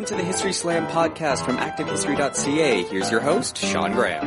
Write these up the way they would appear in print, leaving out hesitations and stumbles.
welcome to the History Slam podcast from ActiveHistory.ca. Here's your host, Sean Graham.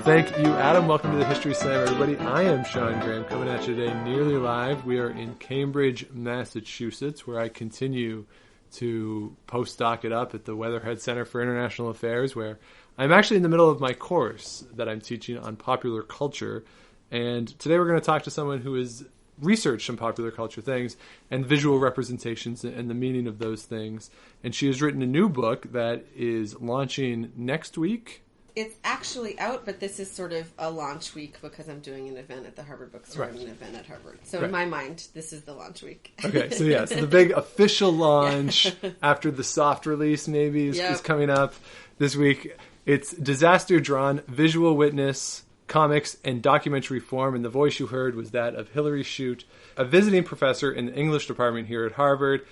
Thank you, Adam. Welcome to the History Slam, everybody. I am Sean Graham, coming at you today nearly live. We are in Cambridge, Massachusetts, where I continue to postdoc it up at the Weatherhead Center for International Affairs, where I'm actually in the middle of my course that I'm teaching on popular culture. And today we're going to talk to someone who has researched some popular culture things and visual representations and the meaning of those things. And she has written a new book that is launching next week. It's actually out, but this is sort of a launch week because I'm doing an event at the Harvard Bookstore and an event at Harvard. So in my mind, this is the launch week. Okay, so the big official launch after the soft release maybe is coming up this week. It's Disaster Drawn, Visual Witness, Comics, and Documentary Form. And the voice you heard was that of Hillary Chute, a visiting professor in the English department here at Harvard,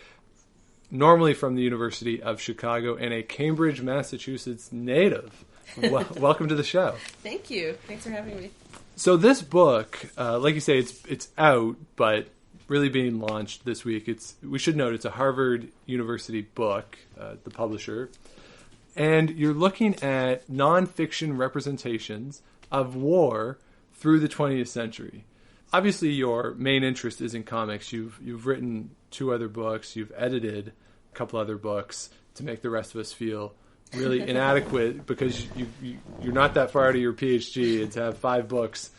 normally from the University of Chicago, and a Cambridge, Massachusetts native. Welcome to the show. Thank you. Thanks for having me. So this book, like you say, it's out, but really being launched this week. We should note it's a Harvard University book, the publisher, and you're looking at nonfiction representations of war through the 20th century. Obviously, your main interest is in comics. You've written 2 other books. You've edited a couple other books to make the rest of us feel really inadequate because you're not that far out of your PhD, and to have 5 books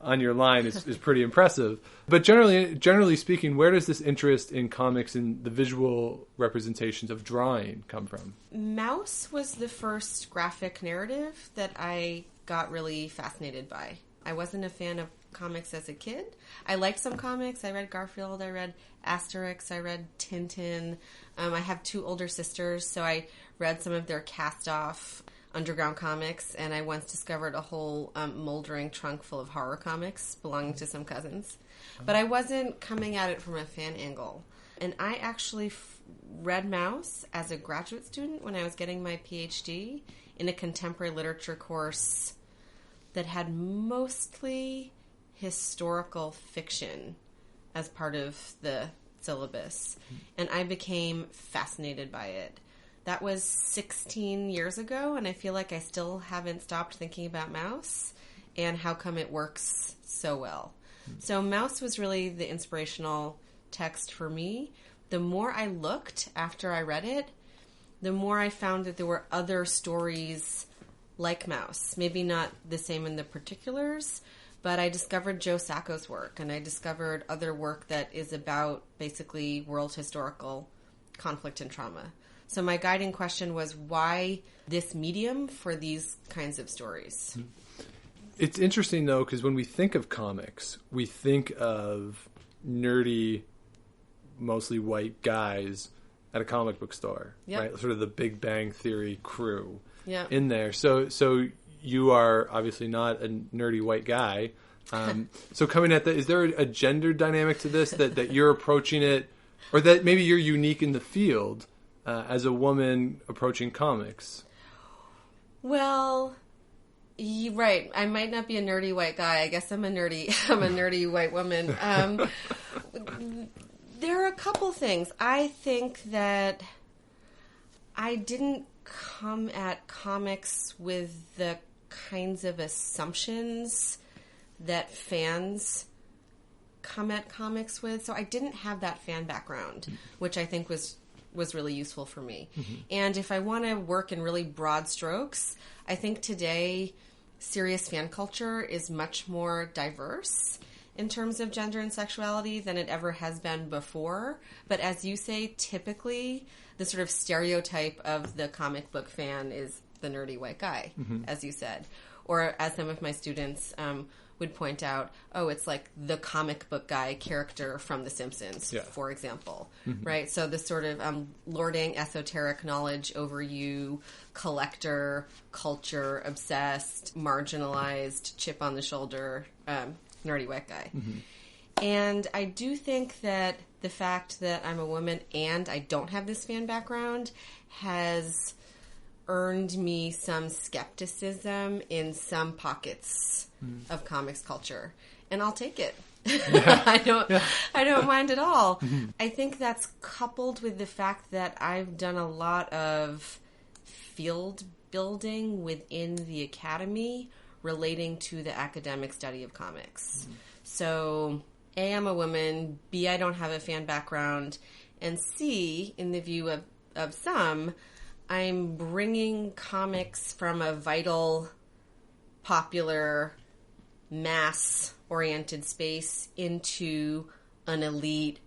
on your line is pretty impressive. But generally speaking, where does this interest in comics and the visual representations of drawing come from? Mouse was the first graphic narrative that I got really fascinated by. I wasn't a fan of comics as a kid. I liked some comics. I read Garfield, I read Asterix, I read Tintin. I have 2 older sisters, so I read some of their cast-off underground comics, and I once discovered a whole moldering trunk full of horror comics belonging to some cousins. But I wasn't coming at it from a fan angle. And I actually read Mouse as a graduate student when I was getting my PhD in a contemporary literature course that had mostly historical fiction as part of the syllabus. And I became fascinated by it. That was 16 years ago, and I feel like I still haven't stopped thinking about Mouse and how come it works so well. So Mouse was really the inspirational text for me. The more I looked after I read it, the more I found that there were other stories like Mouse. Maybe not the same in the particulars, but I discovered Joe Sacco's work, and I discovered other work that is about basically world historical conflict and trauma. So my guiding question was, why this medium for these kinds of stories? It's interesting, though, because when we think of comics, we think of nerdy, mostly white guys at a comic book store, right? Sort of the Big Bang Theory crew in there. So you are obviously not a nerdy white guy. So coming at that, is there a gender dynamic to this that you're approaching it, or that maybe you're unique in the field as a woman approaching comics? Well, right. I might not be a nerdy white guy. I guess I'm a nerdy white woman. There are a couple things. I think that I didn't come at comics with the kinds of assumptions that fans come at comics with. So I didn't have that fan background, which I think was really useful for me. Mm-hmm. And if I want to work in really broad strokes, I think today serious fan culture is much more diverse in terms of gender and sexuality than it ever has been before. But as you say, typically the sort of stereotype of the comic book fan is the nerdy white guy, as you said. Or as some of my students would point out, it's like the comic book guy character from The Simpsons, for example, right? So this sort of lording esoteric knowledge over you, collector, culture, obsessed, marginalized, chip on the shoulder, nerdy white guy. And I do think that the fact that I'm a woman and I don't have this fan background has earned me some skepticism in some pockets of comics culture. and I'll take it. I don't mind at all. Mm-hmm. I think that's coupled with the fact that I've done a lot of field building within the academy relating to the academic study of comics. Mm-hmm. So, A, I'm a woman, B, I don't have a fan background, and C, in the view of some, I'm bringing comics from a vital, popular, mass-oriented space into an elite,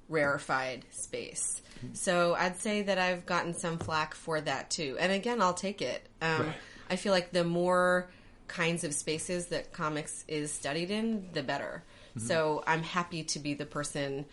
rarefied space. So I'd say that I've gotten some flack for that too. And again, I'll take it. Right. I feel like the more kinds of spaces that comics is studied in, the better. Mm-hmm. So I'm happy to be the person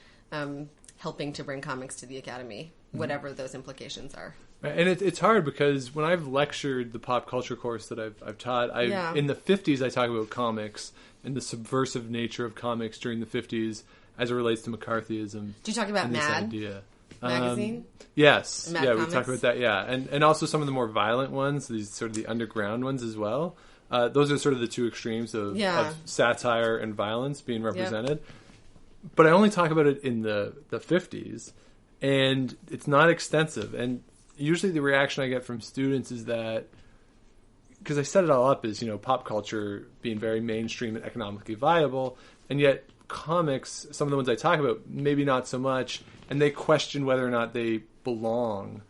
helping to bring comics to the academy, whatever those implications are. And it's hard because when I've lectured the pop culture course that I've taught, in the 50s I talk about comics and the subversive nature of comics during the 50s as it relates to McCarthyism. Do you talk about Mad idea. magazine? Yes. Mad yeah, comics? We talk about that, yeah. And also some of the more violent ones, these sort of the underground ones as well. Those are sort of the two extremes of satire and violence being represented. Yep. But I only talk about it in the 50s, and it's not extensive. And usually the reaction I get from students is that, because I set it all up as, pop culture being very mainstream and economically viable, and yet comics, some of the ones I talk about, maybe not so much, and they question whether or not they belong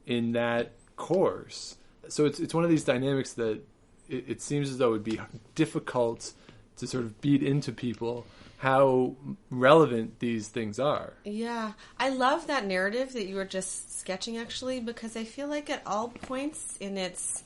in that course. So it's one of these dynamics that it seems as though it would be difficult to sort of beat into people how relevant these things are. Yeah. I love that narrative that you were just sketching, actually, because I feel like at all points in its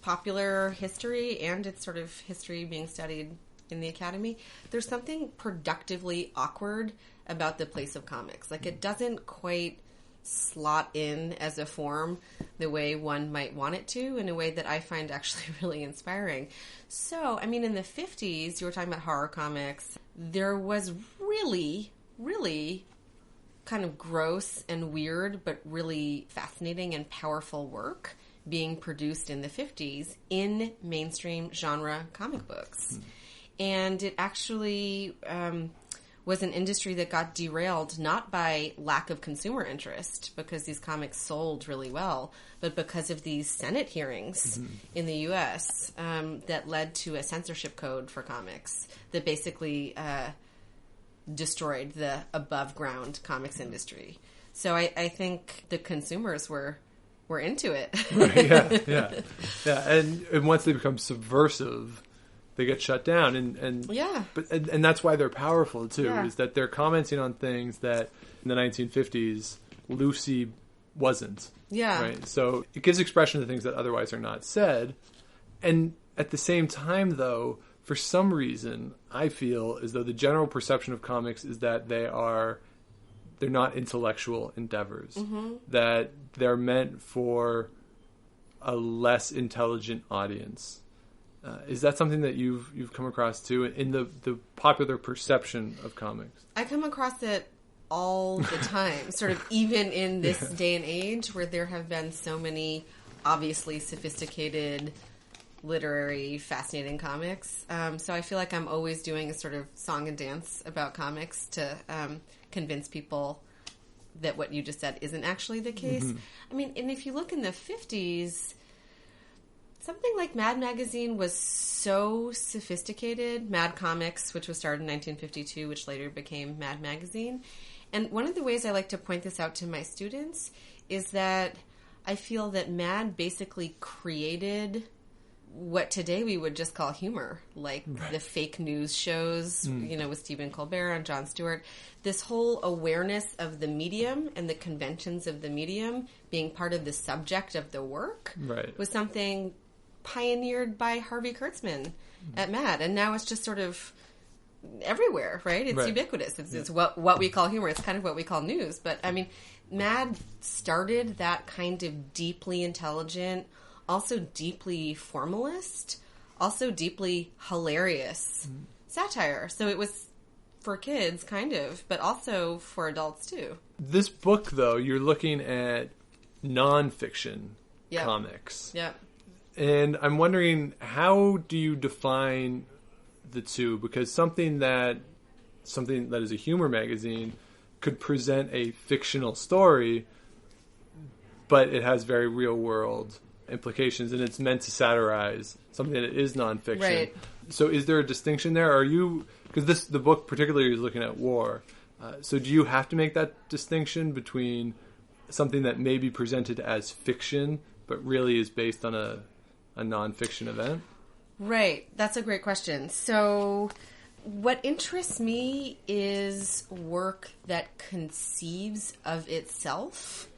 popular history and its sort of history being studied in the academy, there's something productively awkward about the place of comics. Like, it doesn't quite slot in as a form the way one might want it to, in a way that I find actually really inspiring. So, I mean, in the 50s, you were talking about horror comics. There was really, really kind of gross and weird, but really fascinating and powerful work being produced in the 50s in mainstream genre comic books. And it actually was an industry that got derailed not by lack of consumer interest, because these comics sold really well, but because of these Senate hearings in the U.S. That led to a censorship code for comics that basically destroyed the above-ground comics industry. So I think the consumers were into it. Right, yeah. And once they become subversive, they get shut down, and that's why they're powerful too. Is that they're commenting on things that in the 1950s Lucy wasn't. Yeah. Right. So it gives expression to things that otherwise are not said, and at the same time, though, for some reason, I feel as though the general perception of comics is that they're not intellectual endeavors, that they're meant for a less intelligent audience. Is that something that you've come across too in the popular perception of comics? I come across it all the time, sort of even in this day and age where there have been so many obviously sophisticated, literary, fascinating comics. So I feel like I'm always doing a sort of song and dance about comics to convince people that what you just said isn't actually the case. I mean, and if you look in the 50s, something like Mad Magazine was so sophisticated. Mad Comics, which was started in 1952, which later became Mad Magazine. And one of the ways I like to point this out to my students is that I feel that Mad basically created what today we would just call humor, like the fake news shows, with Stephen Colbert and Jon Stewart. This whole awareness of the medium and the conventions of the medium being part of the subject of the work was something pioneered by Harvey Kurtzman at Mad, and now it's just sort of everywhere, right? It's ubiquitous. It's what we call humor. It's kind of what we call news. But I mean, Mad started that kind of deeply intelligent, also deeply formalist, also deeply hilarious satire. So it was for kids, kind of, but also for adults too. This book, though, you're looking at nonfiction comics. Yeah. And I'm wondering, how do you define the two, because something that is a humor magazine could present a fictional story, but it has very real world implications, and it's meant to satirize something that is nonfiction. Right. So is there a distinction there? Are you, because the book particularly is looking at war, so do you have to make that distinction between something that may be presented as fiction but really is based on a nonfiction event? Right. That's a great question. So what interests me is work that conceives of itself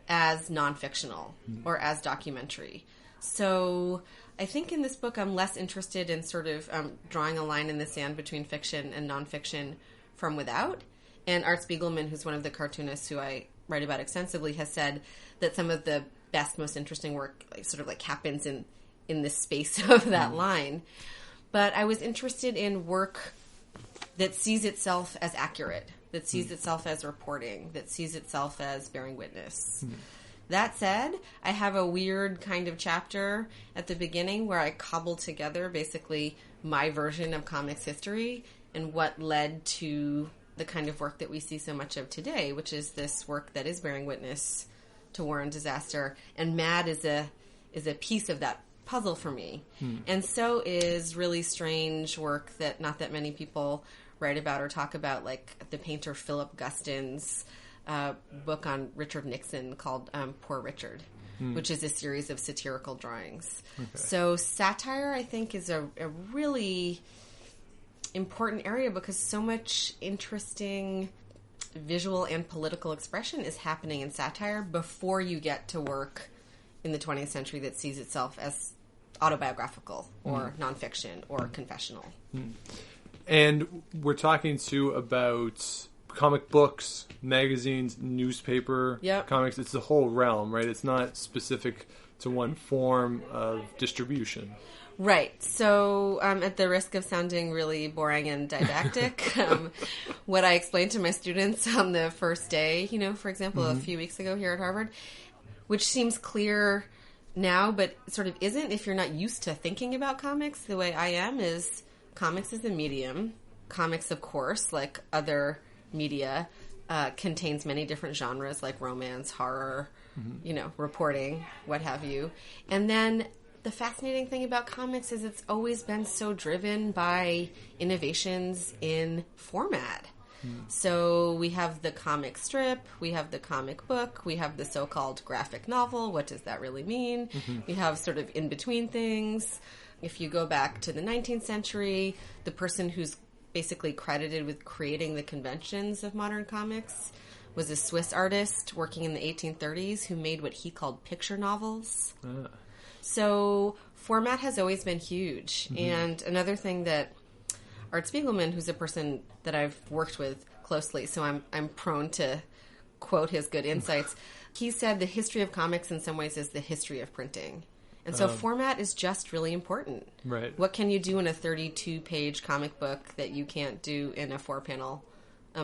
as nonfictional or as documentary. So I think in this book I'm less interested in sort of drawing a line in the sand between fiction and nonfiction from without. And Art Spiegelman, who's one of the cartoonists who I write about extensively, has said that some of the best, most interesting work happens in this space of that line. But I was interested in work that sees itself as accurate, that sees itself as reporting, that sees itself as bearing witness. That said, I have a weird kind of chapter at the beginning where I cobble together basically my version of comics history and what led to the kind of work that we see so much of today, which is this work that is bearing witness to war and disaster. And MAD is a piece of that puzzle for me. And so is really strange work that not that many people write about or talk about, like the painter Philip Guston's book on Richard Nixon called Poor Richard, which is a series of satirical drawings. Okay. So satire, I think, is a really important area because so much interesting visual and political expression is happening in satire before you get to work in the 20th century that sees itself as autobiographical or nonfiction or confessional. And we're talking too about comic books, magazines, newspaper, comics. It's the whole realm, right? It's not specific to one form of distribution. Right. So at the risk of sounding really boring and didactic, what I explained to my students on the first day, for example, a few weeks ago here at Harvard, which seems clear now, but sort of isn't if you're not used to thinking about comics the way I am, is comics is a medium. Comics, of course, like other media, contains many different genres like romance, horror, reporting, what have you. And then the fascinating thing about comics is it's always been so driven by innovations in format. So we have the comic strip, we have the comic book, we have the so-called graphic novel. What does that really mean? We have sort of in-between things. If you go back to the 19th century, the person who's basically credited with creating the conventions of modern comics was a Swiss artist working in the 1830s who made what he called picture novels. So format has always been huge. And another thing that Art Spiegelman, who's a person that I've worked with closely, so I'm prone to quote his good insights, he said the history of comics in some ways is the history of printing. And so format is just really important. Right. What can you do in a 32-page comic book that you can't do in a 4-panel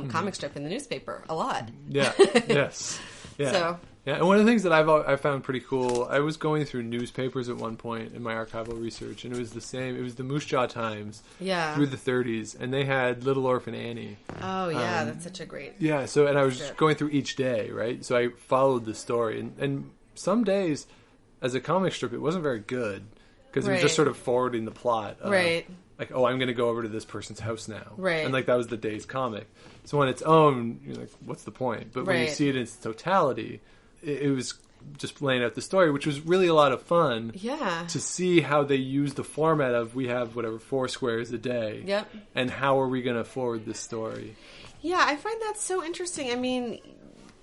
comic strip in the newspaper? A lot. Yeah. Yes. Yeah. So. Yeah, and one of the things that I found pretty cool, I was going through newspapers at one point in my archival research, and it was the same. It was the Moose Jaw Times through the 30s, and they had Little Orphan Annie. Oh, yeah, that's such a great and I was just going through each day, right? So I followed the story, and some days, as a comic strip, it wasn't very good, because it was just sort of forwarding the plot. Right. Like, oh, I'm going to go over to this person's house now. Right. And, that was the day's comic. So on its own, you're like, what's the point? But when you see it in its totality, it was just laying out the story, which was really a lot of fun. Yeah. To see how they use the format of, we have, 4 squares a day. Yep. And how are we going to forward this story? Yeah, I find that so interesting. I mean,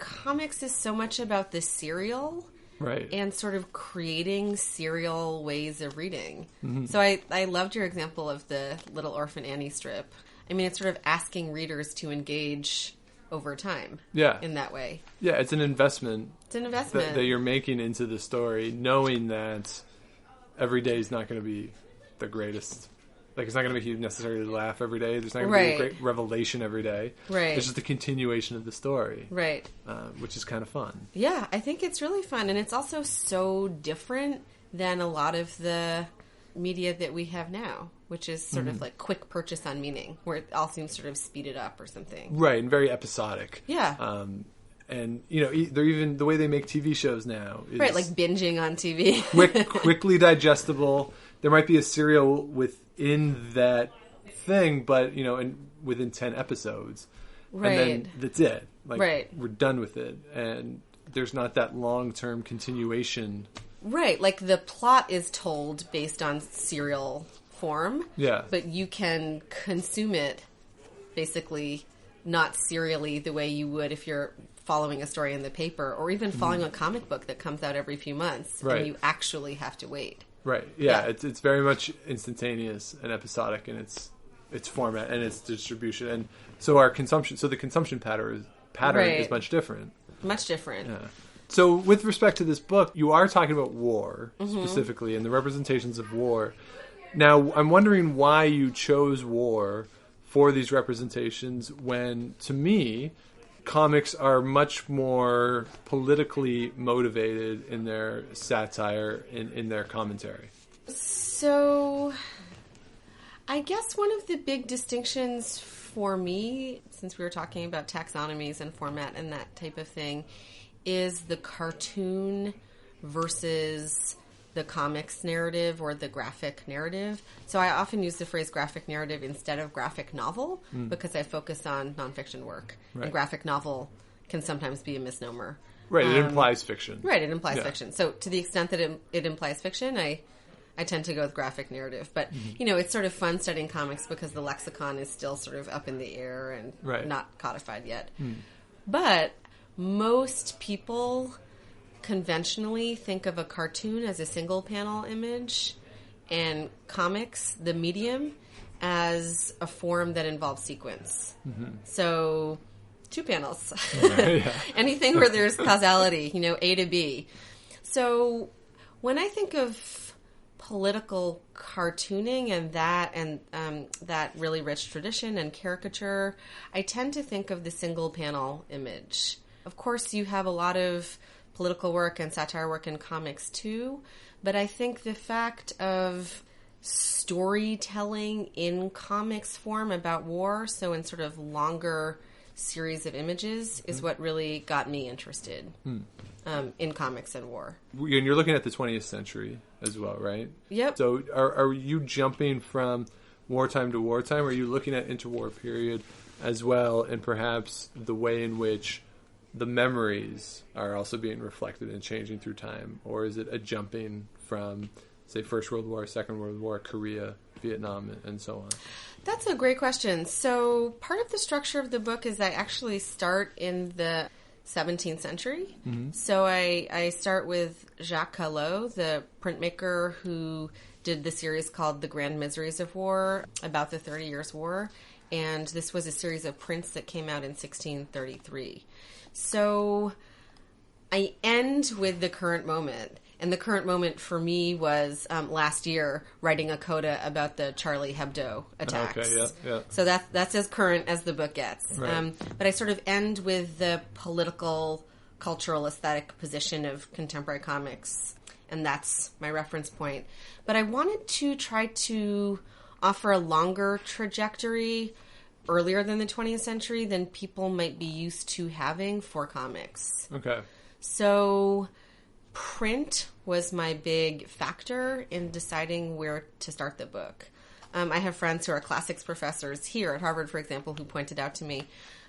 comics is so much about the serial. Right. And sort of creating serial ways of reading. So I loved your example of the Little Orphan Annie strip. I mean, it's sort of asking readers to engage over time. Yeah. In that way. Yeah, it's an investment. It's an investment. That you're making into the story, knowing that every day is not going to be the greatest. Like, it's not going to make you necessarily laugh every day. There's not going to be a great revelation every day. Right. It's just a continuation of the story. Right. Which is kind of fun. Yeah, I think it's really fun. And it's also so different than a lot of the media that we have now, which is sort of like quick purchase on meaning, where it all seems sort of speeded up or something. Right, and very episodic. Yeah. And, they're even, the way they make TV shows now is... Right, like binging on TV. quickly digestible. There might be a serial within that thing, but, within 10 episodes. Right. And then that's it. Like, right. We're done with it. And there's not that long-term continuation. Right, like the plot is told based on serial form. Yeah. But you can consume it basically not serially the way you would if you're following a story in the paper, or even following a comic book that comes out every few months, right. and you actually have to wait. Right. Yeah. It's very much instantaneous and episodic in its format and its distribution, and so the consumption pattern right. is much different. Much different. Yeah. So, with respect to this book, you are talking about war specifically and the representations of war. Now, I'm wondering why you chose war for these representations when, to me, comics are much more politically motivated in their satire, in their commentary. So, I guess one of the big distinctions for me, since we were talking about taxonomies and format and that type of thing, is the cartoon versus the comics narrative or the graphic narrative. So I often use the phrase graphic narrative instead of graphic novel because I focus on nonfiction work. Right. And graphic novel can sometimes be a misnomer. Right, it implies fiction. Right, it implies fiction. So to the extent that it implies fiction, I tend to go with graphic narrative. But, it's sort of fun studying comics because the lexicon is still sort of up in the air and not codified yet. But most people conventionally think of a cartoon as a single panel image and comics, the medium, as a form that involves sequence. So 2 panels. Anything where there's causality, A to B. So when I think of political cartooning and that really rich tradition and caricature, I tend to think of the single panel image. Of course, you have a lot of political work and satire work in comics too, but I think the fact of storytelling in comics form about war, so in sort of longer series of images, is what really got me interested in comics and war. And you're looking at the 20th century as well, right? Yep. So are you jumping from wartime to wartime, or are you looking at interwar period as well, and perhaps the way in which the memories are also being reflected and changing through time? Or is it a jumping from, say, First World War, Second World War, Korea, Vietnam, and so on? That's a great question. So part of the structure of the book is I actually start in the 17th century. So I start with Jacques Callot, the printmaker who did the series called The Grand Miseries of War, about the 30 Years' War. And this was a series of prints that came out in 1633. So I end with the current moment. And the current moment for me was last year writing a coda about the Charlie Hebdo attacks. Okay, yeah. So that's as current as the book gets. Right. But I sort of end with the political, cultural, aesthetic position of contemporary comics. And that's my reference point. But I wanted to try to offer a longer trajectory earlier than the 20th century than people might be used to having for comics. Okay. So print was my big factor in deciding where to start the book. I have friends who are classics professors here at Harvard, for example, who pointed out to me,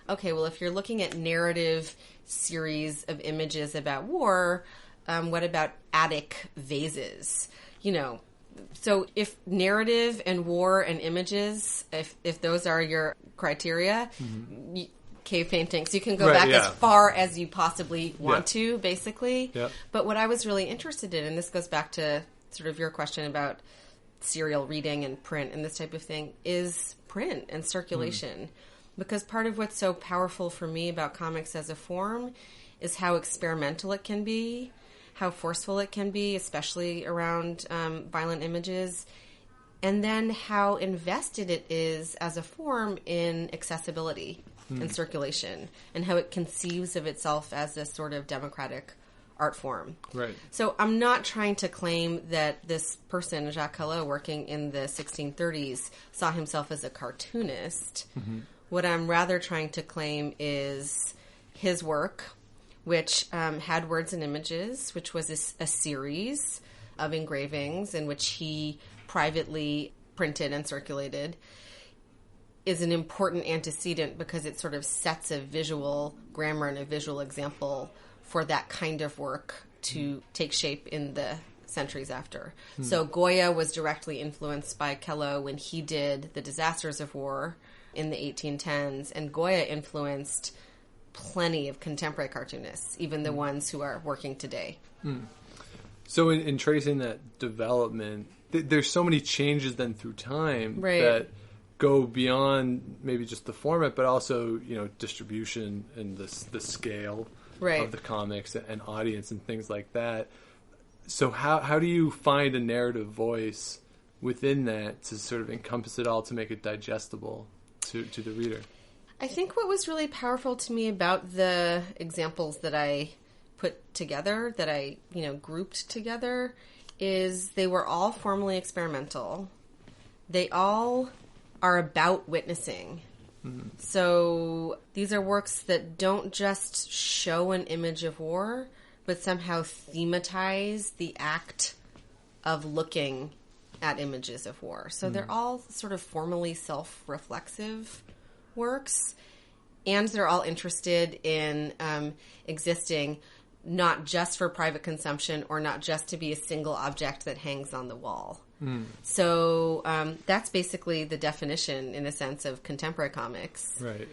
okay, well, if you're looking at narrative series of images about war, what about attic vases? So if narrative and war and images, if those are your criteria, cave paintings, you can go back as far as you possibly want to, basically. Yeah. But what I was really interested in, and this goes back to sort of your question about serial reading and print and this type of thing, is print and circulation. Because part of what's so powerful for me about comics as a form is how experimental it can be, how forceful it can be, especially around violent images, and then how invested it is as a form in accessibility and circulation, and how it conceives of itself as a sort of democratic art form. Right. So I'm not trying to claim that this person, Jacques Callot, working in the 1630s, saw himself as a cartoonist. Mm-hmm. What I'm rather trying to claim is his work, which had words and images, which was a series of engravings in which he privately printed and circulated, is an important antecedent because it sort of sets a visual grammar and a visual example for that kind of work to take shape in the centuries after. So Goya was directly influenced by Callot when he did The Disasters of War in the 1810s, and Goya influenced plenty of contemporary cartoonists, even the ones who are working today. So in tracing that development, there's so many changes then through time Right. that go beyond maybe just the format, but also, distribution and the scale Right. of the comics and audience and things like that. So how do you find a narrative voice within that to sort of encompass it all to make it digestible to the reader? I think what was really powerful to me about the examples that I put together, that I, grouped together, is they were all formally experimental. They all are about witnessing. Mm-hmm. So these are works that don't just show an image of war, but somehow thematize the act of looking at images of war. So they're all sort of formally self-reflexive works, and they're all interested in existing not just for private consumption or not just to be a single object that hangs on the wall. So that's basically the definition, in a sense, of contemporary comics, Right.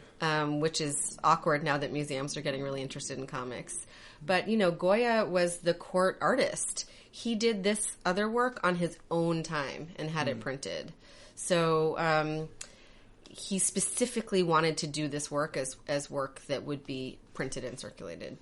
Which is awkward now that museums are getting really interested in comics. But, Goya was the court artist. He did this other work on his own time and had it printed. So he specifically wanted to do this work as work that would be printed and circulated.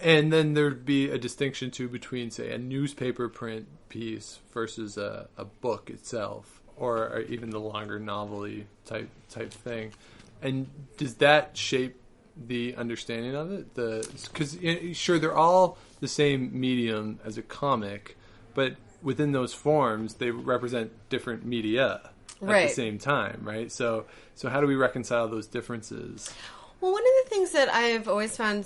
And then there'd be a distinction, too, between, say, a newspaper print piece versus a book itself, or even the longer novel-y type thing. And does that shape the understanding of it? Because, sure, they're all the same medium as a comic, but within those forms, they represent different media at the same time, right? So how do we reconcile those differences? Well, one of the things that I've always found,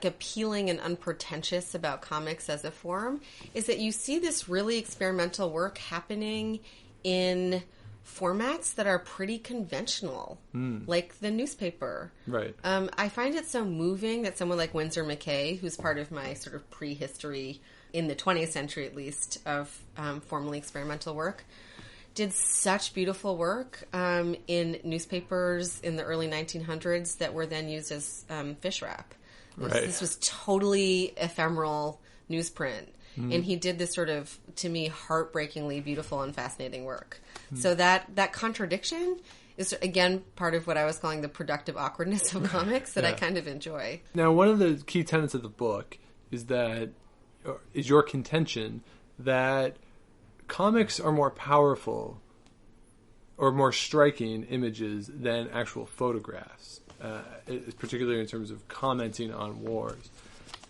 appealing and unpretentious about comics as a form is that you see this really experimental work happening in formats that are pretty conventional, like the newspaper. Right. I find it so moving that someone like Winsor McCay, who's part of my sort of prehistory, in the 20th century at least, of formally experimental work, did such beautiful work in newspapers in the early 1900s that were then used as fish wrap. This was totally ephemeral newsprint. And he did this sort of, to me, heartbreakingly beautiful and fascinating work. So that contradiction is, again, part of what I was calling the productive awkwardness of comics that I kind of enjoy. Now, one of the key tenets of the book is your contention that comics are more powerful or more striking images than actual photographs, particularly in terms of commenting on wars.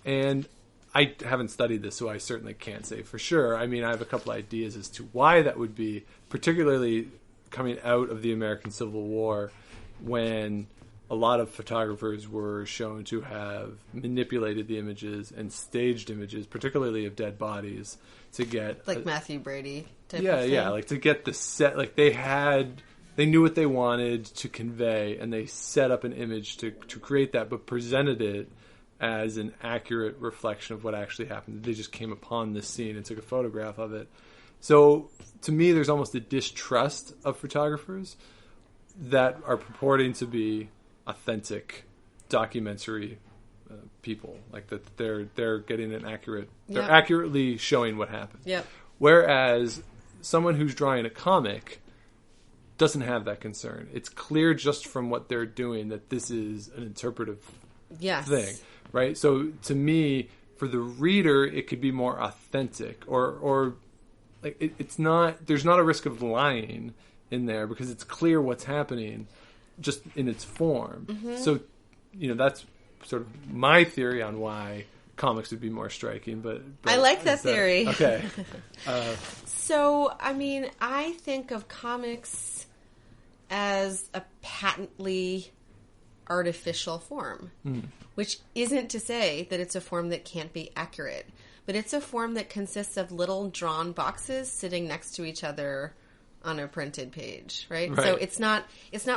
And I haven't studied this, so I certainly can't say for sure. I mean, I have a couple ideas as to why that would be, particularly coming out of the American Civil War, when a lot of photographers were shown to have manipulated the images and staged images, particularly of dead bodies, to get... Like Matthew Brady type of thing. Yeah, like to get the set... Like they knew what they wanted to convey, and they set up an image to create that, but presented it as an accurate reflection of what actually happened. They just came upon this scene and took a photograph of it. So, to me, there's almost a distrust of photographers that are purporting to be authentic documentary people, like that they're getting an accurate, they're accurately showing what happened. Yep. Whereas someone who's drawing a comic doesn't have that concern. It's clear just from what they're doing that this is an interpretive thing, right? So to me, for the reader, it could be more authentic, or like it's not. There's not a risk of lying in there because it's clear what's happening, just in its form. Mm-hmm. So, that's sort of my theory on why comics would be more striking, but I like that theory. Okay. So, I mean, I think of comics as a patently artificial form, which isn't to say that it's a form that can't be accurate, but it's a form that consists of little drawn boxes sitting next to each other on a printed page, right? So it's not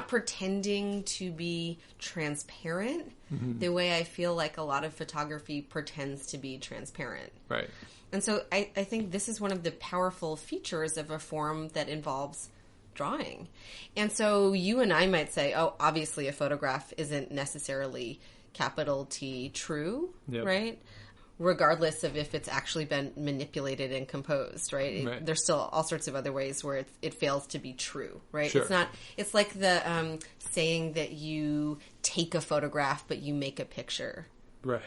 pretending to be transparent the way I feel like a lot of photography pretends to be transparent. Right. And so I think this is one of the powerful features of a form that involves drawing. And so you and I might say, oh, obviously a photograph isn't necessarily capital T true, right? Regardless of if it's actually been manipulated and composed, right? There's still all sorts of other ways where it fails to be true, right? Sure. It's like the saying that you take a photograph but you make a picture.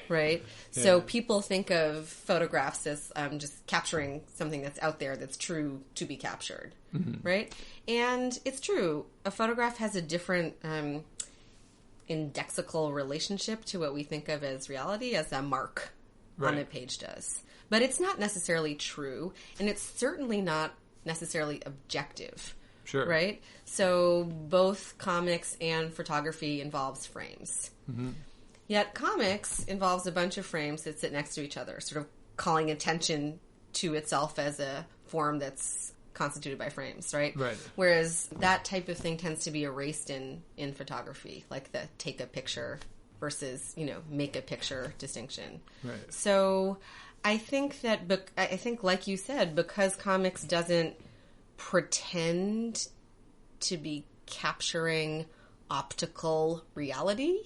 Right? Yeah. So people think of photographs as just capturing something that's out there that's true to be captured, right? And it's true. A photograph has a different indexical relationship to what we think of as reality as a mark on a page does. But it's not necessarily true, and it's certainly not necessarily objective. Sure. Right? So both comics and photography involves frames. Yet comics involves a bunch of frames that sit next to each other, sort of calling attention to itself as a form that's constituted by frames, right? Whereas that type of thing tends to be erased in photography, like the take a picture versus, make a picture distinction. Right. So I think like you said, because comics doesn't pretend to be capturing optical reality,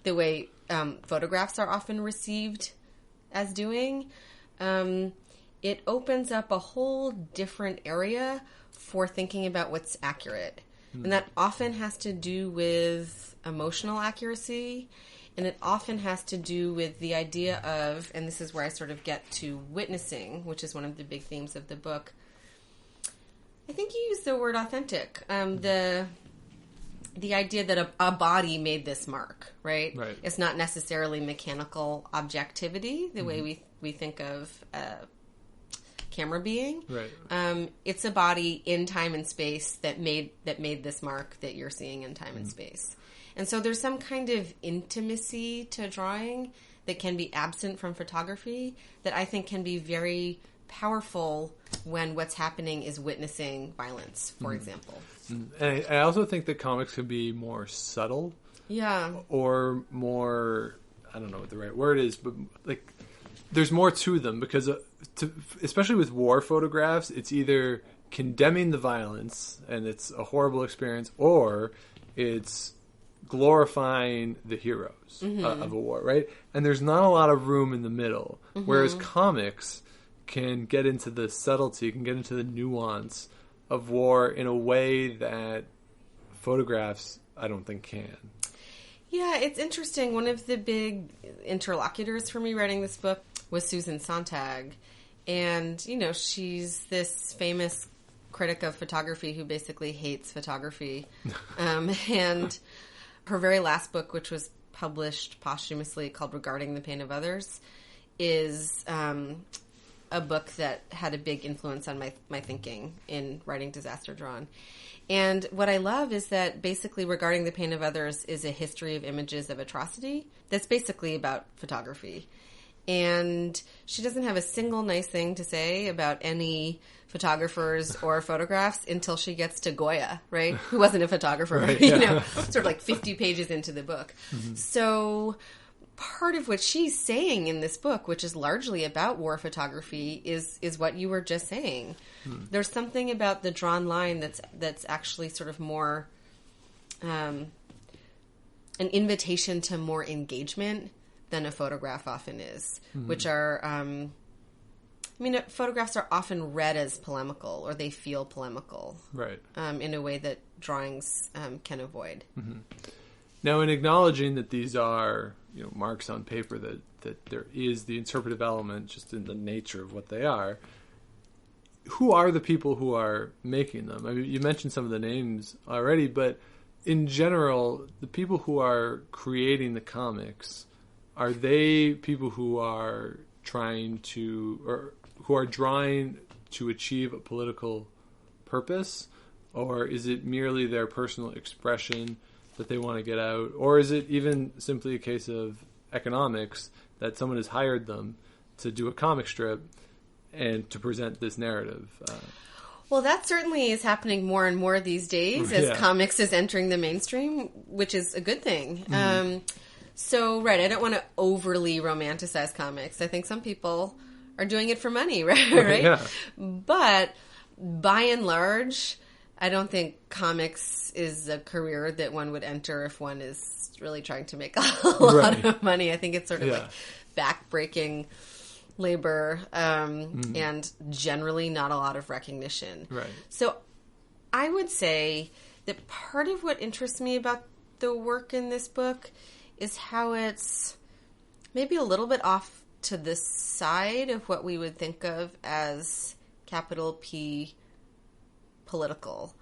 the way photographs are often received as doing, it opens up a whole different area for thinking about what's accurate. And that often has to do with emotional accuracy, and it often has to do with the idea of, and this is where I sort of get to witnessing, which is one of the big themes of the book. I think you used the word authentic. The idea that a body made this mark, right? It's not necessarily mechanical objectivity, the way we think of camera being. It's a body in time and space that made this mark that you're seeing in time and space. And so there's some kind of intimacy to drawing that can be absent from photography that I think can be very powerful when what's happening is witnessing violence, for example. And I also think that comics can be more subtle. Or more, I don't know what the right word is, but like there's more to them because especially with war photographs, it's either condemning the violence and it's a horrible experience, or it's glorifying the heroes of a war, right? And there's not a lot of room in the middle. Whereas comics can get into the subtlety, can get into the nuance of war in a way that photographs, I don't think, can. Yeah, it's interesting. One of the big interlocutors for me writing this book was Susan Sontag. And, she's this famous critic of photography who basically hates photography. And her very last book, which was published posthumously, called Regarding the Pain of Others, is a book that had a big influence on my thinking in writing Disaster Drawn. And what I love is that basically Regarding the Pain of Others is a history of images of atrocity that's basically about photography. And she doesn't have a single nice thing to say about any photographers or photographs until she gets to Goya, right? Who wasn't a photographer, sort of like 50 pages into the book. So part of what she's saying in this book, which is largely about war photography, is what you were just saying. There's something about the drawn line that's actually sort of more an invitation to more engagement than a photograph often is, which are, photographs are often read as polemical, or they feel polemical, in a way that drawings can avoid. Now, in acknowledging that these are marks on paper, that there is the interpretive element just in the nature of what they are, who are the people who are making them? I mean, you mentioned some of the names already, but in general, the people who are creating the comics, are they people who are trying to, or who are trying to achieve a political purpose? Or is it merely their personal expression that they want to get out? Or is it even simply a case of economics, that someone has hired them to do a comic strip and to present this narrative? Well, that certainly is happening more and more these days as comics is entering the mainstream, which is a good thing. Mm-hmm. Right, I don't want to overly romanticize comics. I think some people are doing it for money, right? Yeah. But by and large, I don't think comics is a career that one would enter if one is really trying to make a lot of money. I think it's sort of like back-breaking labor and generally not a lot of recognition. Right. So I would say that part of what interests me about the work in this book is how it's maybe a little bit off to the side of what we would think of as capital P political.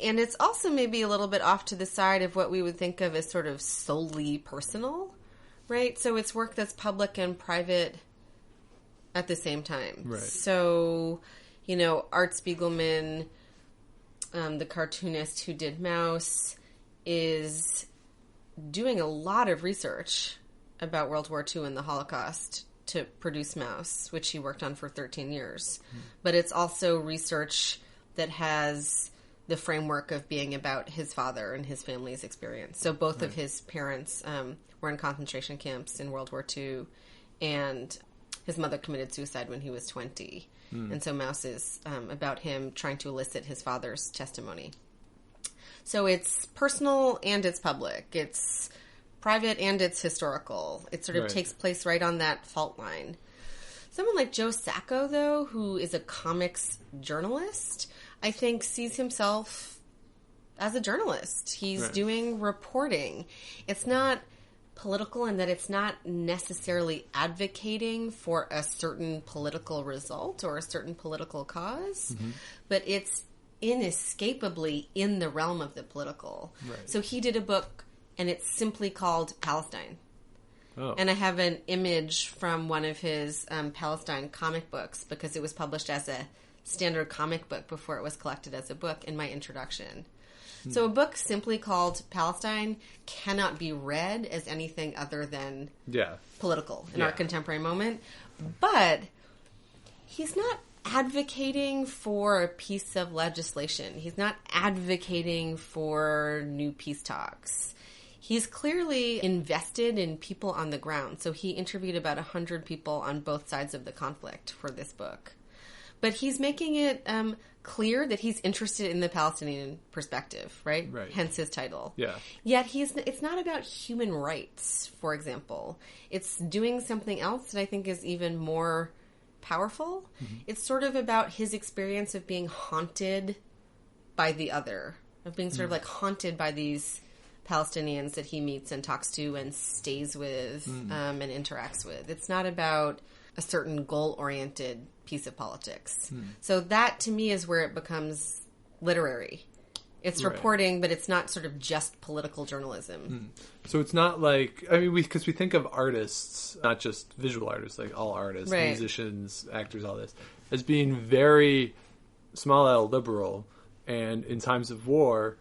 And it's also maybe a little bit off to the side of what we would think of as sort of solely personal, right? So it's work that's public and private at the same time. Right. So, Art Spiegelman, the cartoonist who did Mouse, is doing a lot of research about World War II and the Holocaust to produce Mouse, which he worked on for 13 years. But it's also research that has the framework of being about his father and his family's experience. So both of his parents were in concentration camps in World War II, and his mother committed suicide when he was 20. And so Mouse is about him trying to elicit his father's testimony. So it's personal and it's public. It's private and it's historical. It sort of takes place right on that fault line. Someone like Joe Sacco, though, who is a comics journalist, I think sees himself as a journalist. He's doing reporting. It's not political in that it's not necessarily advocating for a certain political result or a certain political cause, but it's inescapably in the realm of the political. Right. So he did a book, and it's simply called Palestine. Oh. And I have an image from one of his Palestine comic books, because it was published as a standard comic book before it was collected as a book, in my introduction. So a book simply called Palestine cannot be read as anything other than political in our contemporary moment. But he's not advocating for a piece of legislation. He's not advocating for new peace talks. He's clearly invested in people on the ground. So he interviewed about 100 people on both sides of the conflict for this book. But he's making it clear that he's interested in the Palestinian perspective, right? Hence his title. Yeah. Yet it's not about human rights, for example. It's doing something else that I think is even more powerful. It's sort of about his experience of being haunted by the other, of being sort of like haunted by these Palestinians that he meets and talks to and stays with and interacts with. It's not about a certain goal-oriented piece of politics. So that, to me, is where it becomes literary. It's reporting, but it's not sort of just political journalism. So it's not like, because we think of artists, not just visual artists, like all artists, musicians, actors, all this, as being very small L liberal, and in times of war,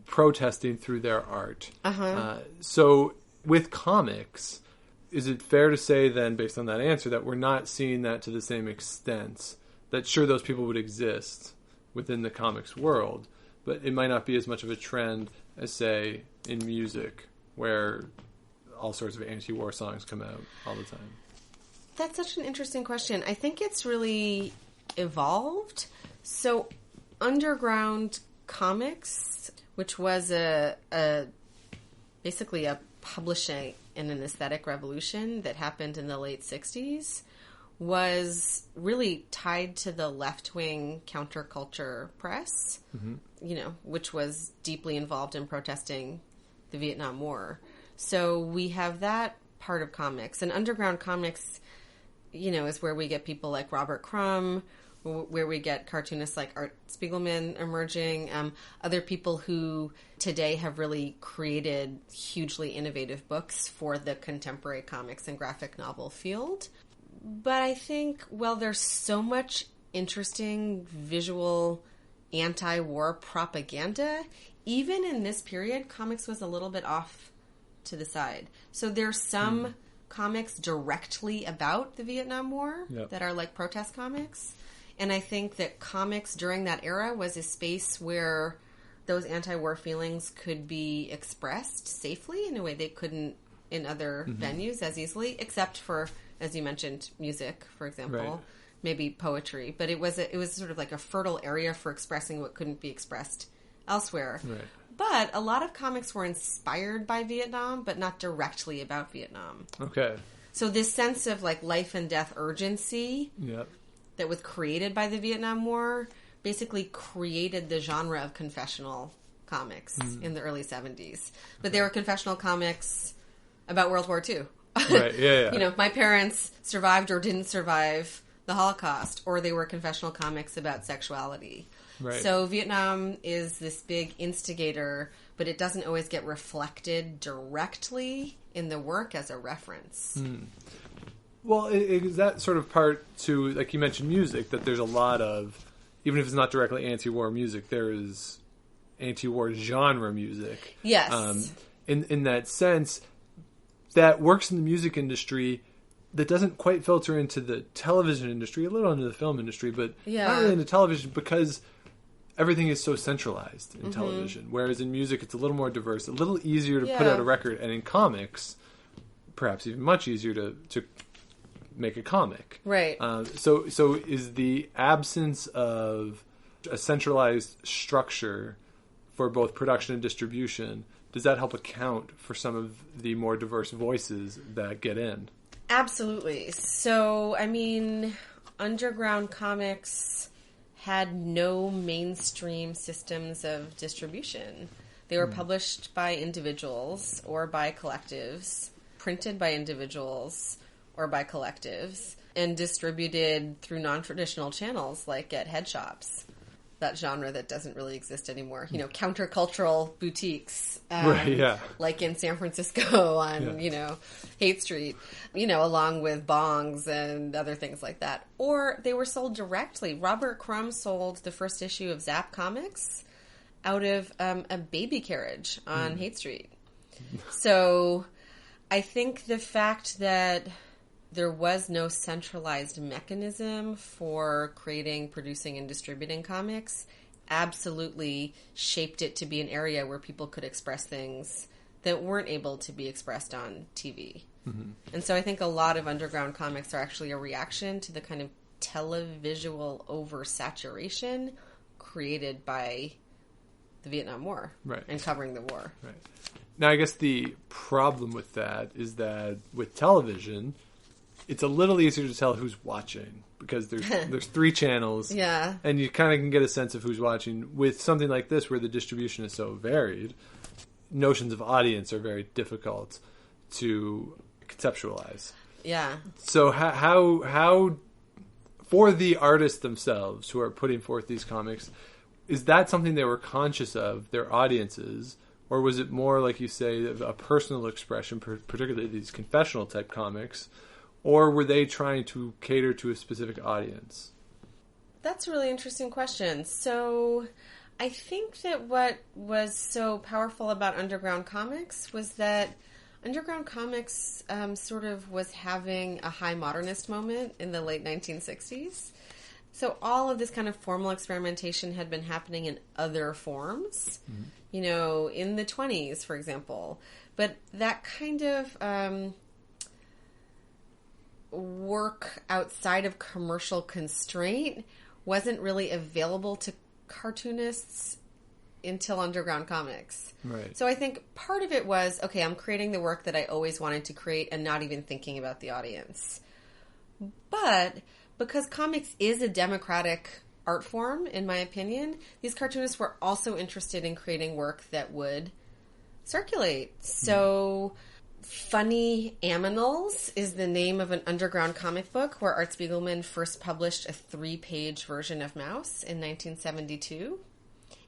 protesting through their art. So with comics, is it fair to say then, based on that answer, that we're not seeing that to the same extent? That sure, those people would exist within the comics world, but it might not be as much of a trend as, say, in music, where all sorts of anti-war songs come out all the time. That's such an interesting question. I think it's really evolved. So underground comics, which was basically a publishing and an aesthetic revolution that happened in the late 60s, was really tied to the left-wing counterculture press, which was deeply involved in protesting the Vietnam War. So we have that part of comics. And underground comics, is where we get people like Robert Crumb, where we get cartoonists like Art Spiegelman emerging, other people who today have really created hugely innovative books for the contemporary comics and graphic novel field. But I think, well, there's so much interesting visual anti-war propaganda. Even in this period, comics was a little bit off to the side. So there's some comics directly about the Vietnam War that are like protest comics. And I think that comics during that era was a space where those anti-war feelings could be expressed safely in a way they couldn't in other venues as easily, except for, as you mentioned, music, for example, maybe poetry. But it was sort of like a fertile area for expressing what couldn't be expressed elsewhere. Right. But a lot of comics were inspired by Vietnam, but not directly about Vietnam. Okay. So this sense of like life and death urgency that was created by the Vietnam War basically created the genre of confessional comics in the early 70s. But they were confessional comics about World War II. Right, yeah. You know, my parents survived or didn't survive the Holocaust, or they were confessional comics about sexuality. Right. So Vietnam is this big instigator, but it doesn't always get reflected directly in the work as a reference. Well, is that sort of part to, like you mentioned, music, that there's a lot of, even if it's not directly anti-war music, there is anti-war genre music. Yes. In that sense, that works in the music industry, that doesn't quite filter into the television industry, a little into the film industry, but not really into television because everything is so centralized in television. Whereas in music, it's a little more diverse, a little easier to put out a record. And in comics, perhaps even much easier to make a comic. Right. So is the absence of a centralized structure for both production and distribution, does that help account for some of the more diverse voices that get in? Absolutely. So, I mean, underground comics had no mainstream systems of distribution. They were published by individuals or by collectives, printed by individuals or by collectives, and distributed through non-traditional channels like at head shops. That genre that doesn't really exist anymore. You know, countercultural boutiques. Like in San Francisco on, Haight Street. Along with bongs and other things like that. Or they were sold directly. Robert Crumb sold the first issue of Zap Comics out of a baby carriage on Haight Street. So I think the fact that there was no centralized mechanism for creating, producing, and distributing comics absolutely shaped it to be an area where people could express things that weren't able to be expressed on TV. And so I think a lot of underground comics are actually a reaction to the kind of televisual oversaturation created by the Vietnam War and covering the war. Right. Now, I guess the problem with that is that with television, it's a little easier to tell who's watching because there's 3 channels, and you kind of can get a sense of who's watching. With something like this, where the distribution is so varied, notions of audience are very difficult to conceptualize. Yeah. So how for the artists themselves who are putting forth these comics, is that something they were conscious of, their audiences, or was it more, like you say, a personal expression, particularly these confessional type comics? Or were they trying to cater to a specific audience? That's a really interesting question. So I think that what was so powerful about underground comics was that underground comics sort of was having a high modernist moment in the late 1960s. So all of this kind of formal experimentation had been happening in other forms, in the 20s, for example. But that kind of work outside of commercial constraint wasn't really available to cartoonists until underground comics. Right. So I think part of it was, okay, I'm creating the work that I always wanted to create and not even thinking about the audience. But because comics is a democratic art form, in my opinion, these cartoonists were also interested in creating work that would circulate. So Funny Aminals is the name of an underground comic book where Art Spiegelman first published a 3-page version of Mouse in 1972.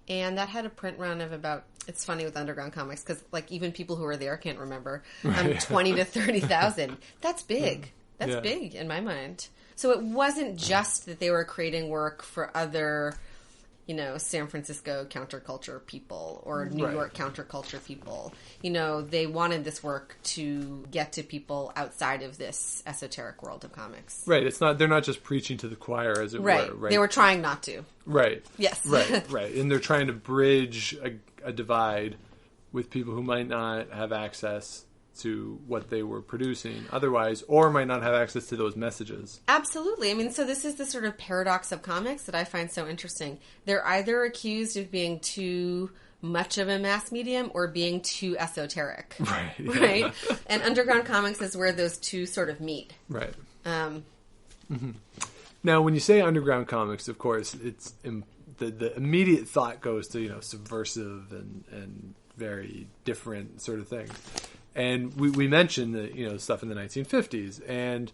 And that had a print run of about, it's funny with underground comics, because like even people who were there can't remember, 20 to 30,000. That's big. That's big in my mind. So it wasn't just that they were creating work for other, San Francisco counterculture people or New York counterculture people. They wanted this work to get to people outside of this esoteric world of comics. Right. They're not just preaching to the choir, as it were. Right. They were trying not to. Right. Yes. Right. And they're trying to bridge a divide with people who might not have access to what they were producing otherwise, or might not have access to those messages. Absolutely. I mean, so this is the sort of paradox of comics that I find so interesting. They're either accused of being too much of a mass medium or being too esoteric. Right. Yeah. Right? And underground comics is where those two sort of meet. Right. Now, when you say underground comics, of course, it's the immediate thought goes to, subversive and very different sort of things. And we mentioned the stuff in the 1950s, and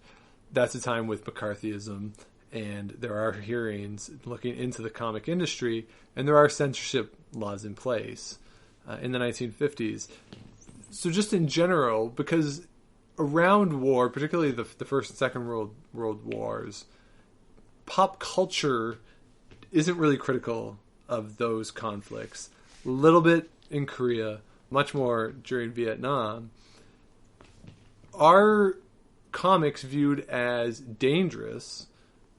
that's a time with McCarthyism, and there are hearings looking into the comic industry, and there are censorship laws in place in the 1950s. So just in general, because around war, particularly the First and Second World Wars, pop culture isn't really critical of those conflicts. A little bit in Korea, much more during Vietnam. Are comics viewed as dangerous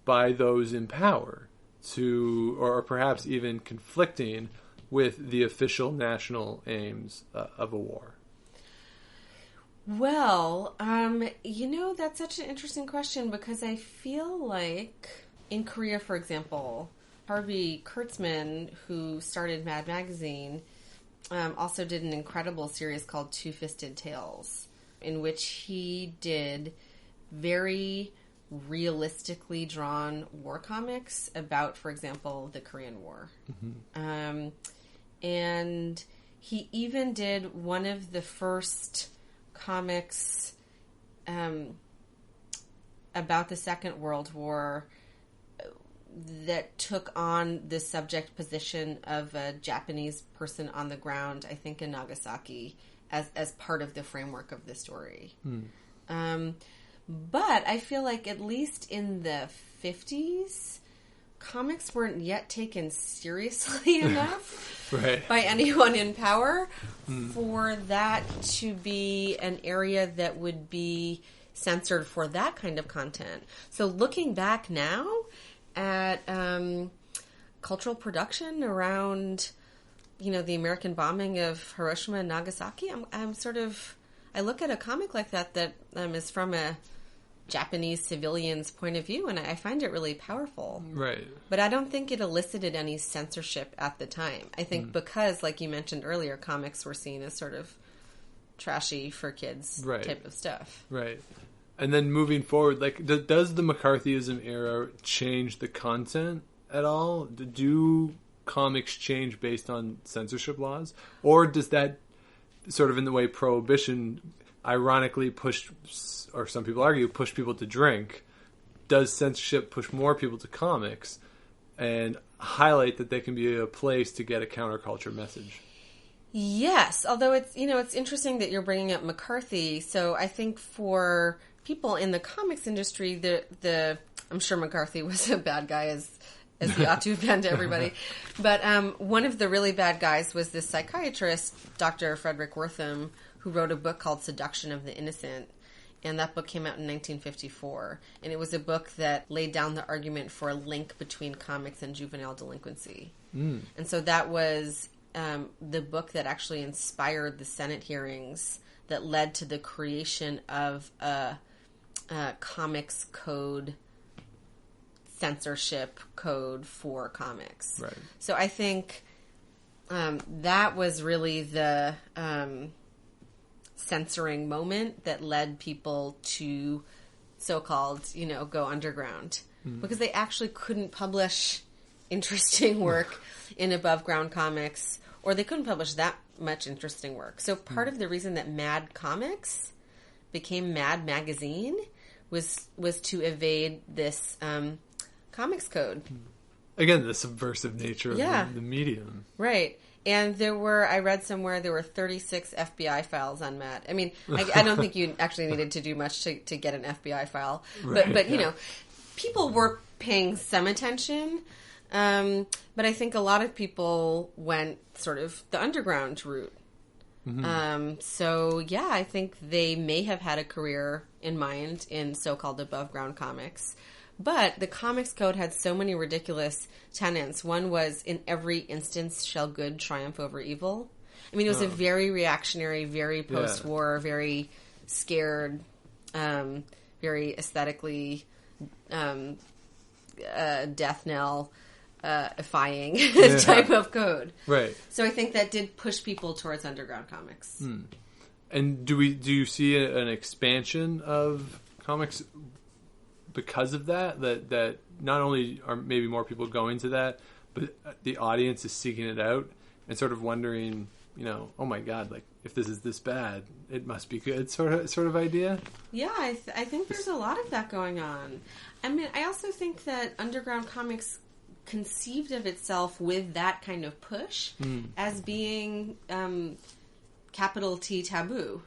by those in power or perhaps even conflicting with the official national aims of a war? Well, that's such an interesting question because I feel like in Korea, for example, Harvey Kurtzman, who started Mad Magazine, also did an incredible series called Two-Fisted Tales, in which he did very realistically drawn war comics about, for example, the Korean War. Mm-hmm. And he even did one of the first comics about the Second World War that took on the subject position of a Japanese person on the ground, I think in Nagasaki, as part of the framework of the story. But I feel like at least in the 50s, comics weren't yet taken seriously enough by anyone in power for that to be an area that would be censored for that kind of content. So looking back now at cultural production around, the American bombing of Hiroshima and Nagasaki, I look at a comic like that is from a Japanese civilian's point of view, and I find it really powerful. Right. But I don't think it elicited any censorship at the time. I think because, like you mentioned earlier, comics were seen as sort of trashy for kids type of stuff. Right. And then moving forward, does the McCarthyism era change the content at all? Do comics change based on censorship laws? Or does that, sort of in the way Prohibition ironically pushed, or some people argue, pushed people to drink, does censorship push more people to comics and highlight that they can be a place to get a counterculture message? Yes, although it's interesting that you're bringing up McCarthy. So I think for people in the comics industry, I'm sure McCarthy was a bad guy as he ought to have been to everybody. But one of the really bad guys was this psychiatrist, Dr. Fredric Wertham, who wrote a book called Seduction of the Innocent. And that book came out in 1954. And it was a book that laid down the argument for a link between comics and juvenile delinquency. And so that was the book that actually inspired the Senate hearings that led to the creation of a comics code, censorship code for comics. Right. So I think that was really the censoring moment that led people to so-called, go underground. Because they actually couldn't publish interesting work in above ground comics or they couldn't publish that much interesting work. So part of the reason that Mad Comics became Mad Magazine was to evade this comics code. Again, the subversive nature of the medium. Right. And I read somewhere there were 36 FBI files on Mad. I mean, I don't think you actually needed to do much to get an FBI file. Right, but you know, people were paying some attention. But I think a lot of people went sort of the underground route. So yeah, I think they may have had a career in mind in so-called above ground comics. But the comics code had so many ridiculous tenets. One was, in every instance shall good triumph over evil. I mean, it was a very reactionary, very post-war, very scared, very aesthetically death knell ifying type of code. Right. So I think that did push people towards underground comics. And do you see an expansion of comics because of that not only are maybe more people going to that, but the audience is seeking it out and sort of wondering, you know, oh my God, like if this is this bad, it must be good, sort of idea? Yeah, I think there's a lot of that going on. I mean, I also think that underground comics conceived of itself with that kind of push as being capital T taboo.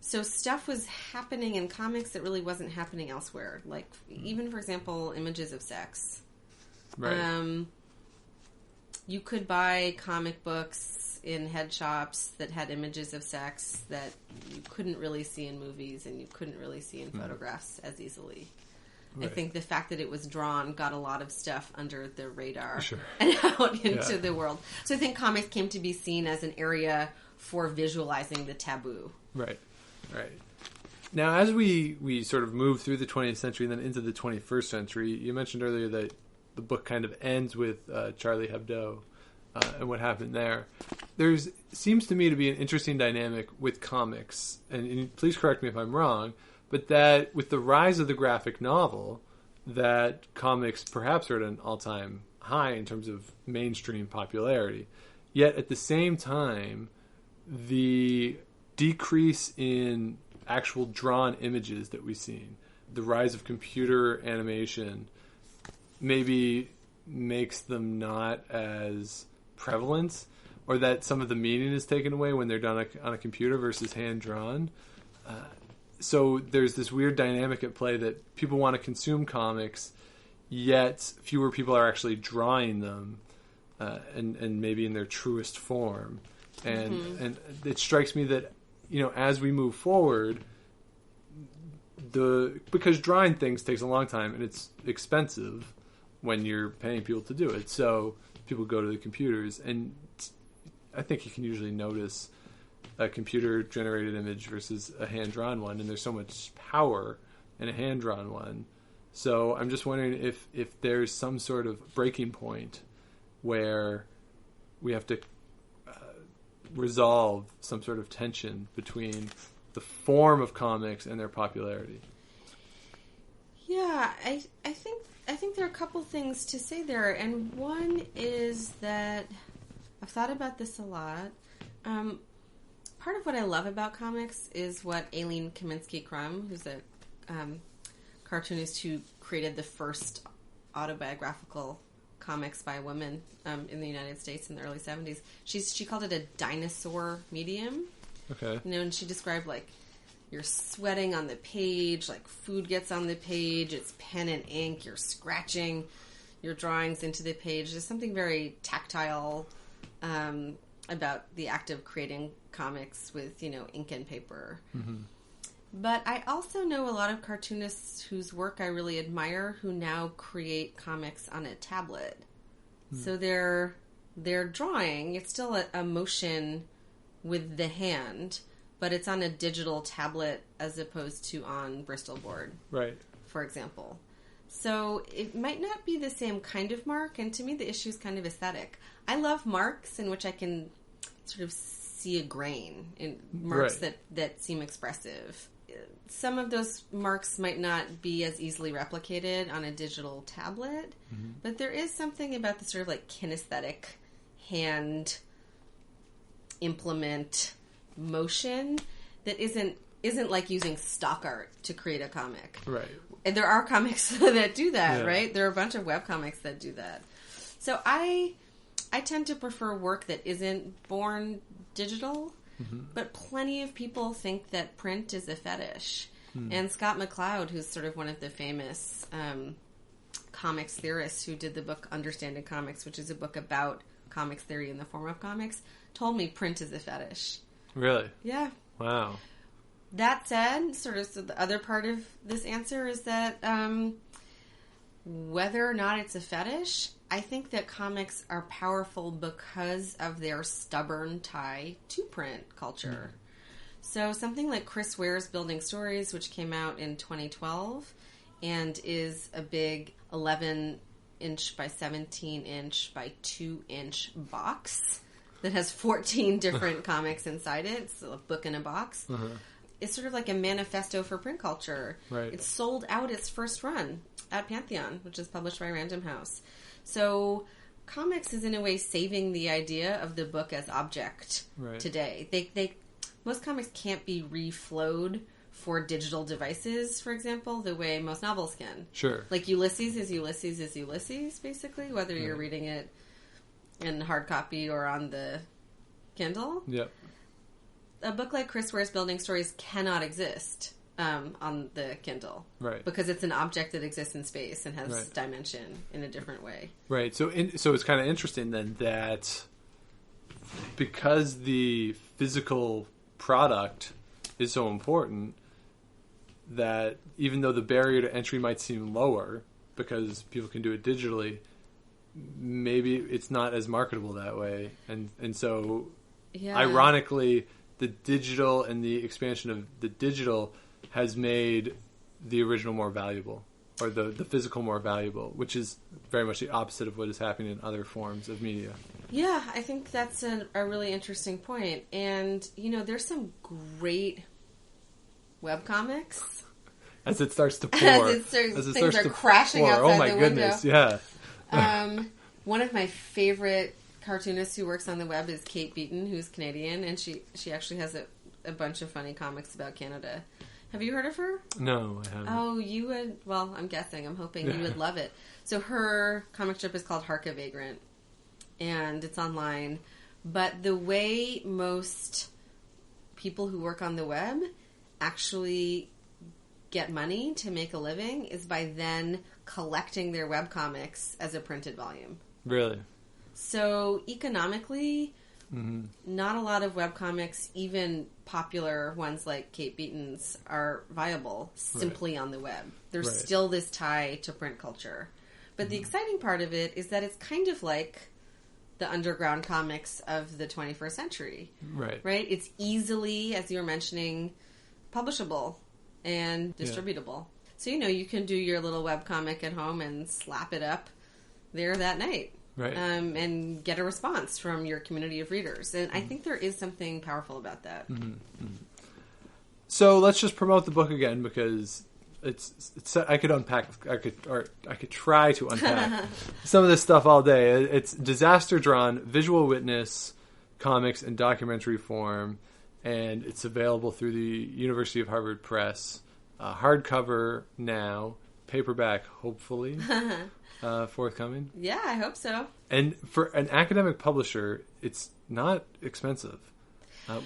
So stuff was happening in comics that really wasn't happening elsewhere. Like, even, for example, images of sex. Right. You could buy comic books in head shops that had images of sex that you couldn't really see in movies and you couldn't really see in photographs as easily. Right. I think the fact that it was drawn got a lot of stuff under the radar and out into the world. So I think comics came to be seen as an area for visualizing the taboo. Right. Right. Now, as we sort of move through the 20th century and then into the 21st century, you mentioned earlier that the book kind of ends with Charlie Hebdo and what happened there. Seems to me to be an interesting dynamic with comics, and please correct me if I'm wrong, but that with the rise of the graphic novel, that comics perhaps are at an all-time high in terms of mainstream popularity. Yet at the same time, the decrease in actual drawn images that we've seen, the rise of computer animation, maybe makes them not as prevalent, or that some of the meaning is taken away when they're done on a computer versus hand-drawn. So there's this weird dynamic at play that people want to consume comics, yet fewer people are actually drawing them, and maybe in their truest form. And it strikes me that, you know, as we move forward, because drawing things takes a long time and it's expensive when you're paying people to do it, so people go to the computers, and I think you can usually notice a computer-generated image versus a hand-drawn one, and there's so much power in a hand-drawn one. So I'm just wondering if there's some sort of breaking point where we have to resolve some sort of tension between the form of comics and their popularity. Yeah, I think there are a couple things to say there, and one is that I've thought about this a lot. Part of what I love about comics is what Aileen Kaminsky-Crumb, who's a cartoonist who created the first autobiographical comics by a woman in the United States in the early 70s. She called it a dinosaur medium. Okay. You know, and she described, like, you're sweating on the page, like food gets on the page, it's pen and ink, you're scratching your drawings into the page. There's something very tactile about the act of creating comics with, you know, ink and paper. But I also know a lot of cartoonists whose work I really admire who now create comics on a tablet. So they're drawing. It's still a motion with the hand, but it's on a digital tablet as opposed to on Bristol board, right? For example. So it might not be the same kind of mark, and to me the issue is kind of aesthetic. I love marks in which I can sort of see a grain, in marks that seem expressive. Some of those marks might not be as easily replicated on a digital tablet, but there is something about the sort of like kinesthetic hand implement motion that isn't like using stock art to create a comic. Right. And there are comics that do that, Yeah. right? There are a bunch of webcomics that do that. So I tend to prefer work that isn't born digital, but plenty of people think that print is a fetish. And Scott McCloud, who's sort of one of the famous comics theorists who did the book Understanding Comics, which is a book about comics theory in the form of comics, told me print is a fetish. Really? Yeah. Wow. That said, so the other part of this answer is that whether or not it's a fetish, I think that comics are powerful because of their stubborn tie to print culture. So something like Chris Ware's Building Stories, which came out in 2012 and is a big 11-inch by 17-inch by 2-inch box that has 14 different comics inside it. It's a book in a box. It's sort of like a manifesto for print culture. Right. It sold out its first run at Pantheon, which is published by Random House. So comics is in a way saving the idea of the book as object today. They most comics can't be reflowed for digital devices, for example, the way most novels can. Sure. Like Ulysses is Ulysses is Ulysses, basically, whether you're reading it in hard copy or on the Kindle. Yep. A book like Chris Ware's Building Stories cannot exist on the Kindle. Right. Because it's an object that exists in space and has dimension in a different way. Right. So it's kind of interesting then that because the physical product is so important, that even though the barrier to entry might seem lower because people can do it digitally, maybe it's not as marketable that way. And so ironically, the digital and the expansion of the digital has made the original more valuable, or the physical more valuable, which is very much the opposite of what is happening in other forms of media. Yeah, I think that's a really interesting point. And, there's some great webcomics. As it starts to pour. As things are crashing outside oh my the goodness, window. Yeah. One of my favorite cartoonist who works on the web is Kate Beaton, who's Canadian, and she actually has a bunch of funny comics about Canada. Have you heard of her? No, I haven't. Oh, you would. Well, I'm hoping you would love it. So her comic strip is called Harka Vagrant, and it's online. But the way most people who work on the web actually get money to make a living is by then collecting their webcomics as a printed volume. Really? So economically, not a lot of webcomics, even popular ones like Kate Beaton's, are viable simply on the web. There's still this tie to print culture. But the exciting part of it is that it's kind of like the underground comics of the 21st century. Right? It's easily, as you were mentioning, publishable and distributable. So, you can do your little webcomic at home and slap it up there that night. Right. And get a response from your community of readers. And I think there is something powerful about that. So let's just promote the book again, because it's I could try to unpack some of this stuff all day. It's disaster drawn, visual witness, comics in documentary form, and it's available through the University of Harvard Press. Hardcover now, paperback hopefully. Forthcoming? Yeah, I hope so. And for an academic publisher, it's not expensive.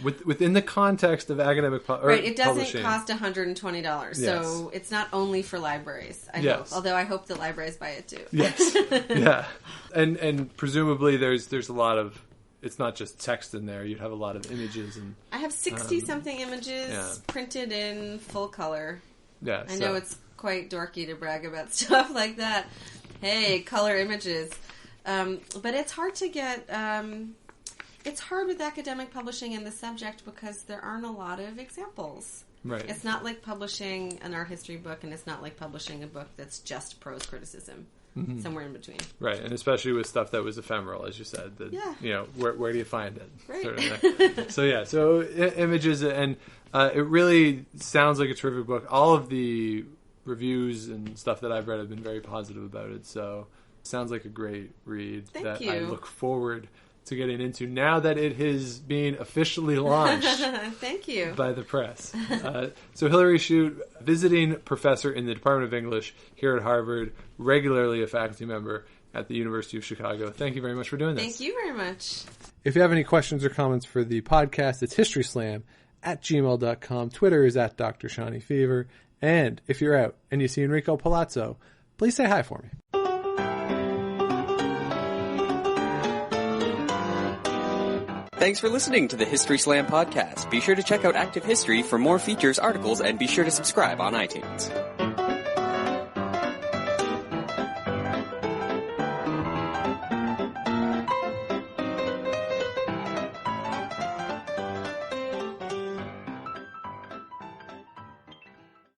Within the context of academic publishing. It doesn't cost $120. Yes. So it's not only for libraries, I hope. Although I hope that libraries buy it too. Yes. Yeah. And presumably there's a lot of, it's not just text in there. You'd have a lot of images. And I have 60-something images printed in full color. Yeah. I know it's quite dorky to brag about stuff like that. Hey, color images. But it's hard to get... it's hard with academic publishing in the subject because there aren't a lot of examples. Right. It's not like publishing an art history book, and it's not like publishing a book that's just prose criticism. Mm-hmm. Somewhere in between. Right, and especially with stuff that was ephemeral, as you said. Where do you find it? Right. Sort of so images, and it really sounds like a terrific book. All of the reviews and stuff that I've read have been very positive about it, so it sounds like a great read. Thank you. I look forward to getting into now that it is being officially launched. Thank you. By the press. So Hillary Chute, visiting professor in the Department of English here at Harvard, regularly a faculty member at the University of Chicago. Thank you very much for doing this. Thank you very much. If you have any questions or comments for the podcast, it's historyslam@gmail.com. Twitter is @Dr. Shawnee Fever. And if you're out and you see Enrico Palazzo, please say hi for me. Thanks for listening to the History Slam podcast. Be sure to check out Active History for more features, articles, and be sure to subscribe on iTunes.